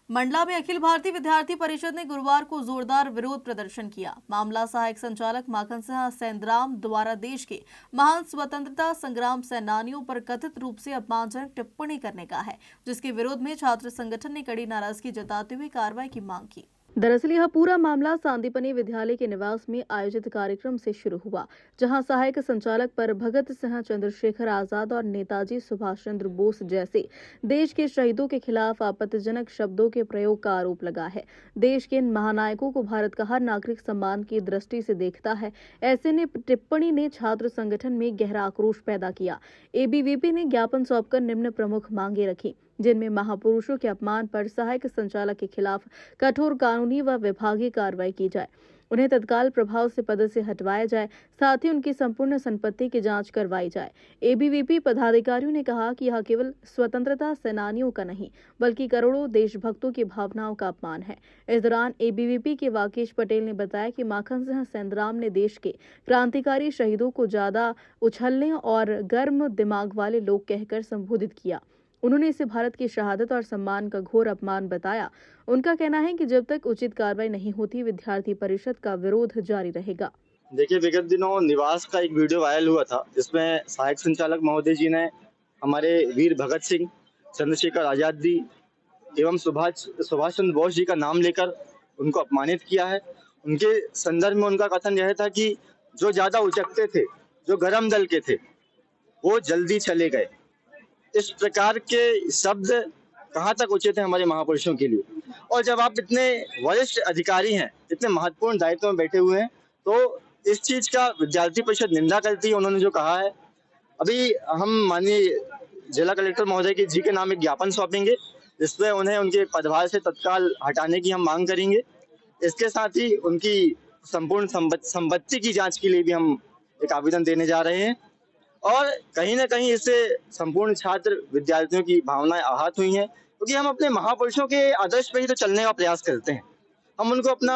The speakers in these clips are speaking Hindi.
मंडला में अखिल भारतीय विद्यार्थी परिषद ने गुरुवार को जोरदार विरोध प्रदर्शन किया। मामला सहायक संचालक माखन सिंह सेंद्राम द्वारा देश के महान स्वतंत्रता संग्राम सेनानियों पर कथित रूप से अपमानजनक टिप्पणी करने का है, जिसके विरोध में छात्र संगठन ने कड़ी नाराजगी जताते हुए कार्रवाई की मांग की। दरअसल यह पूरा मामला सांदीपनि विद्यालय के निवास में आयोजित कार्यक्रम से शुरू हुआ, जहां सहायक संचालक पर भगत सिंह, चंद्रशेखर आजाद और नेताजी सुभाष चंद्र बोस जैसे देश के शहीदों के खिलाफ आपत्तिजनक शब्दों के प्रयोग का आरोप लगा है। देश के इन महानायकों को भारत का हर नागरिक सम्मान की दृष्टि से देखता है। ऐसे ने टिप्पणी ने छात्र संगठन में गहरा आक्रोश पैदा किया। एबीवीपी ने ज्ञापन सौंपकर निम्न प्रमुख मांगे रखी, जिनमें महापुरुषों के अपमान पर सहायक संचालक के खिलाफ कठोर कानूनी व विभागीय कार्रवाई की जाए, उन्हें तत्काल प्रभाव से पद से हटवाया जाए, साथ ही उनकी संपूर्ण संपत्ति की जांच करवाई जाए। एबीवीपी पदाधिकारियों ने कहा कि यह केवल स्वतंत्रता सेनानियों का नहीं, बल्कि करोड़ों देशभक्तों की भावनाओं का अपमान है। इस दौरान एबीवीपी के वाकेश पटेल ने बताया कि माखन सिंह सेंद्राम ने देश के क्रांतिकारी शहीदों को ज्यादा उछलने और गर्म दिमाग वाले लोग कहकर संबोधित किया। उन्होंने इसे भारत की शहादत और सम्मान का घोर अपमान बताया। उनका कहना है कि जब तक उचित कार्रवाई नहीं होती, विद्यार्थी परिषद का विरोध जारी रहेगा। देखिए, विगत दिनों निवास का एक वीडियो वायरल हुआ था, जिसमें सहायक संचालक महोदय जी ने हमारे वीर भगत सिंह, चंद्रशेखर आजाद जी एवं सुभाष चंद्र बोस जी का नाम लेकर उनको अपमानित किया है। उनके संदर्भ में उनका कथन यह था कि जो ज्यादा उचकते थे, जो गरम दल के थे, वो जल्दी चले गए। इस प्रकार के शब्द कहाँ तक उचित है हमारे महापुरुषों के लिए? और जब आप इतने वरिष्ठ अधिकारी हैं, इतने महत्वपूर्ण दायित्व में बैठे हुए हैं, तो इस चीज का विद्यार्थी परिषद निंदा करती है। उन्होंने जो कहा है, अभी हम माननीय जिला कलेक्टर महोदय जी के नाम एक ज्ञापन सौंपेंगे, जिसमें उन्हें उनके पदभार से तत्काल हटाने की हम मांग करेंगे। इसके साथ ही उनकी संपूर्ण संपत्ति की जांच के लिए भी हम एक आवेदन देने जा रहे हैं। और कहीं ना कहीं इससे संपूर्ण छात्र विद्यार्थियों की भावनाएं आहत हुई हैं, क्योंकि हम अपने महापुरुषों के आदर्श पे ही तो चलने का प्रयास करते हैं। हम उनको अपना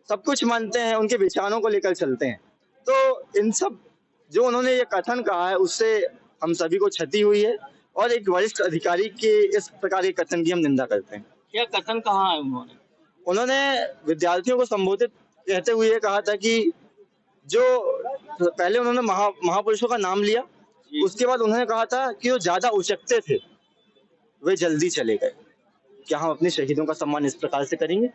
सब कुछ मानते हैं, उनके विचारों को लेकर चलते हैं। तो इन सब जो उन्होंने ये कथन कहा है, उससे हम सभी को क्षति हुई है और एक वरिष्ठ अधिकारी के इस प्रकार के कथन की हम निंदा करते हैं। क्या कथन कहा है उन्होंने विद्यार्थियों को संबोधित कहते हुए कहा था कि जो पहले उन्होंने महापुरुषों का नाम लिया, उसके बाद उन्होंने कहा था कि जो ज्यादा उचकते थे वे जल्दी चले गए। क्या हम अपने शहीदों का सम्मान इस प्रकार से करेंगे?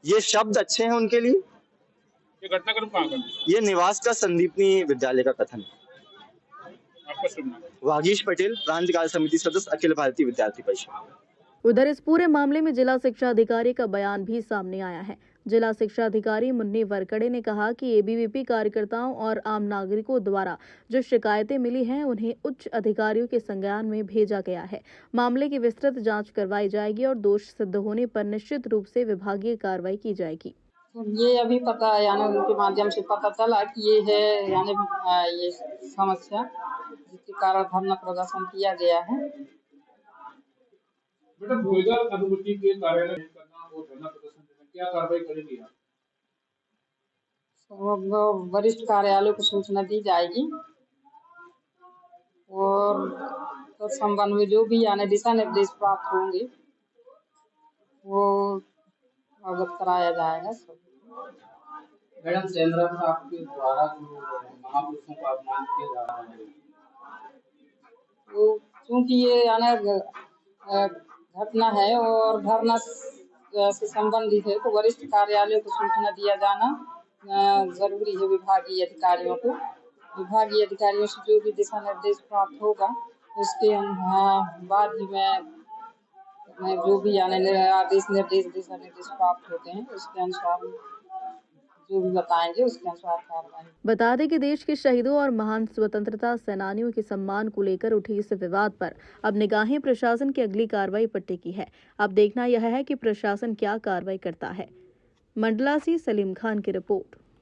ये शब्द अच्छे हैं उनके लिए? ये घटनाक्रम कहाँ का? ये निवास का संदीपनी विद्यालय का कथन है। आपका सुनना? वागीश पटेल, प्रांत कार्य समिति सदस्य, अखिल भारतीय विद्यार्थी परिषद। उधर इस पूरे मामले में जिला शिक्षा अधिकारी का बयान भी सामने आया है। जिला शिक्षा अधिकारी मुन्नी वरकड़े ने कहा कि एबीवीपी कार्यकर्ताओं और आम नागरिकों द्वारा जो शिकायतें मिली हैं, उन्हें उच्च अधिकारियों के संज्ञान में भेजा गया है। मामले की विस्तृत जांच करवाई जाएगी और दोष सिद्ध होने पर निश्चित रूप से विभागीय कार्रवाई की जाएगी। ये अभी पता यानी उनके माध्यम से पता चला कि ये है यानी ये समस्या जिसके कारण धरना प्रदर्शन किया गया है। मैडम, भूमिगत अनुमति के कार्यालय करना और धरना प्रदर्शन करना, क्या कार्रवाई करेंगे आप? वरिष्ठ कार्यालय को सूचना दी जाएगी और तो संबंध में जो भी यानी दिशा निर्देश प्राप्त होंगे वो अवगत कराया जाएगा। मैडम, सेंद्राम साहब के द्वारा जो महापुरुषों का अपमान किया जा रहा है, वो क्योंकि ये यानी घटना है और धरना से संबंधित है, तो वरिष्ठ कार्यालय को सूचना दिया जाना जरूरी है। विभागीय अधिकारियों को, विभागीय अधिकारियों से जो भी दिशा निर्देश प्राप्त होगा उसके बाद ही मैं जो भी यानी आदेश निर्देश दिशा निर्देश प्राप्त होते हैं उसके अनुसार जो भी बताएंगे उसके अनुसार कार्रवाई। बता दें कि देश के शहीदों और महान स्वतंत्रता सेनानियों के सम्मान को लेकर उठे इस विवाद पर अब निगाहें प्रशासन की अगली कार्रवाई पर टिकी है। अब देखना यह है कि प्रशासन क्या कार्रवाई करता है। मंडला से सलीम खान की रिपोर्ट।